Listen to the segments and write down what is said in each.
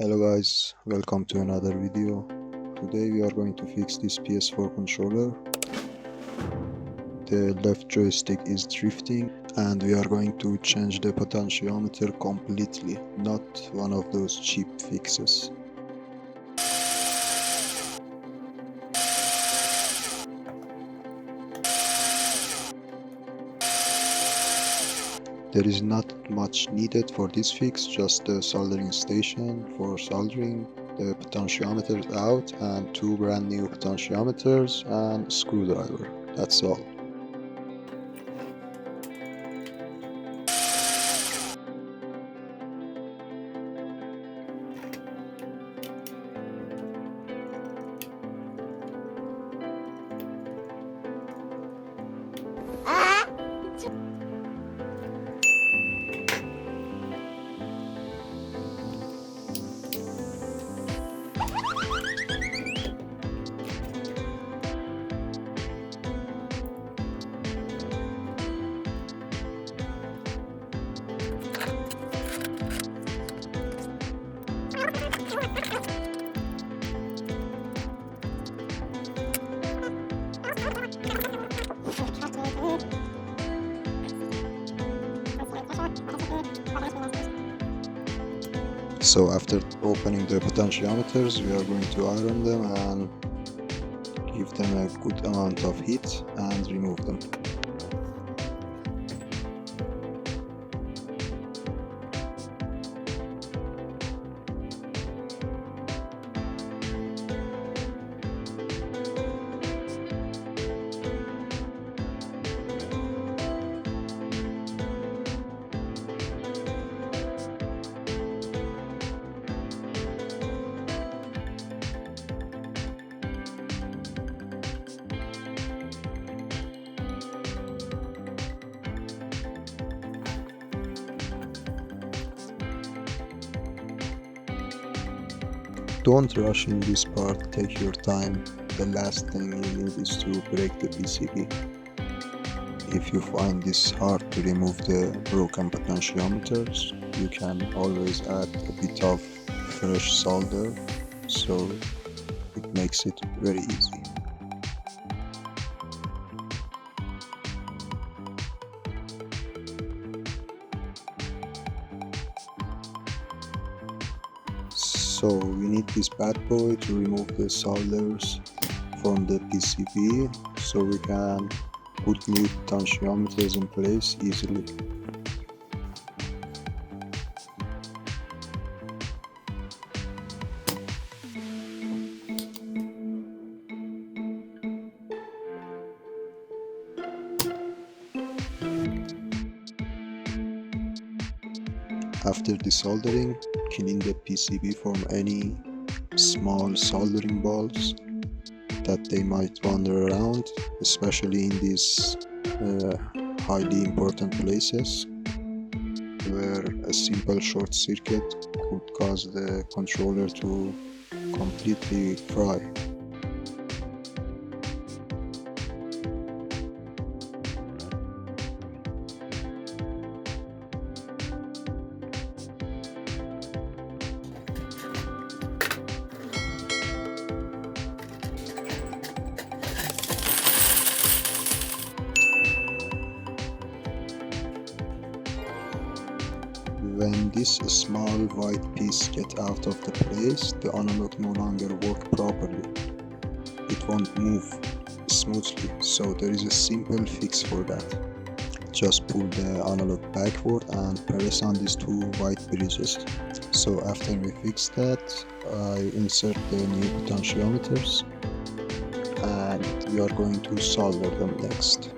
Hello guys, welcome to another video. Today we are going to fix this PS4 controller. The left joystick is drifting and we are going to change the potentiometer completely, not one of those cheap fixes. There is not much needed for this fix, just the soldering station for soldering the potentiometers out and two brand new potentiometers and a screwdriver. That's all. So after opening the potentiometers, we are going to iron them and give them a good amount of heat and remove them. Don't rush in this part, take your time. The last thing you need is to break the PCB. If you find this hard to remove the broken potentiometers, you can always add a bit of fresh solder, so it makes it very easy. So we need this bad boy to remove the solders from the PCB so we can put new potentiometers in place easily. After desoldering, clean the PCB from any small soldering balls that they might wander around, especially in these highly important places where a simple short circuit could cause the controller to completely fry. When this small white piece gets out of the place, the analog no longer works properly. It won't move smoothly, so there is a simple fix for that. Just pull the analog backward and press on these two white bridges. So after we fix that, I insert the new potentiometers and we are going to solder them next.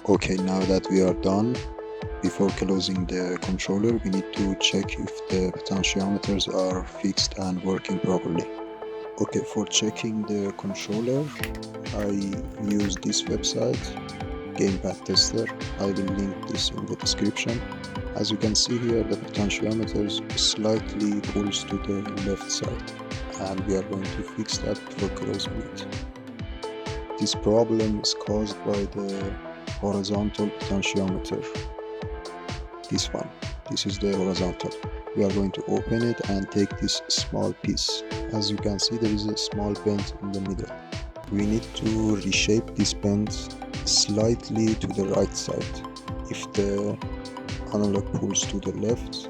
Okay, now that we are done, before closing the controller, we need to check if the potentiometers are fixed and working properly. Okay, for checking the controller, I use this website, Gamepad Tester. I will link this in the description. As you can see here, the potentiometer slightly pulls to the left side, and we are going to fix that before closing it. This problem is caused by the horizontal potentiometer. This one. This is the horizontal. We are going to open it and take this small piece. As you can see, there is a small bend in the middle. We need to reshape this bend slightly to the right side. If the analog pulls to the left,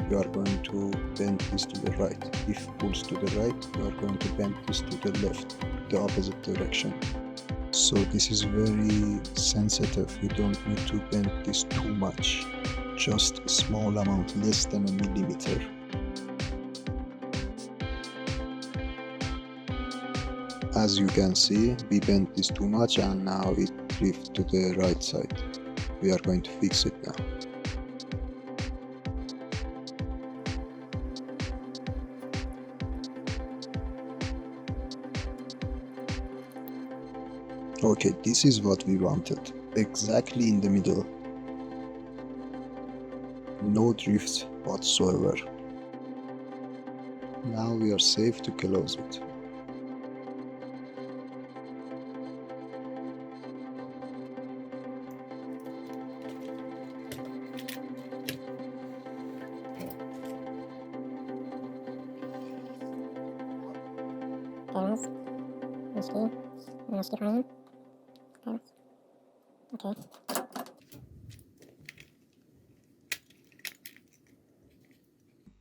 we are going to bend this to the right. If it pulls to the right, we are going to bend this to the left, the opposite direction. So this is very sensitive. We don't need to bend this too much. Just a small amount, less than a millimeter. As you can see, we bent this too much and now it drifts to the right side. We are going to fix it now. Okay, this is what we wanted. Exactly in the middle. No drift whatsoever. Now we are safe to close it. Teraz nóżki fajne. Teraz. Okay.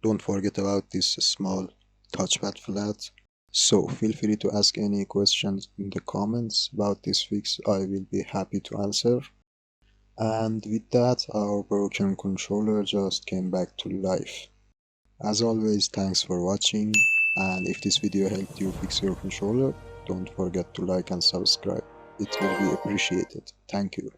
Don't forget about this small touchpad flat. So feel free to ask any questions in the comments about this fix. I will be happy to answer. And with that, our broken controller just came back to life. As always, thanks for watching, and if this video helped you fix your controller, don't forget to like and subscribe. It will be appreciated. Thank you.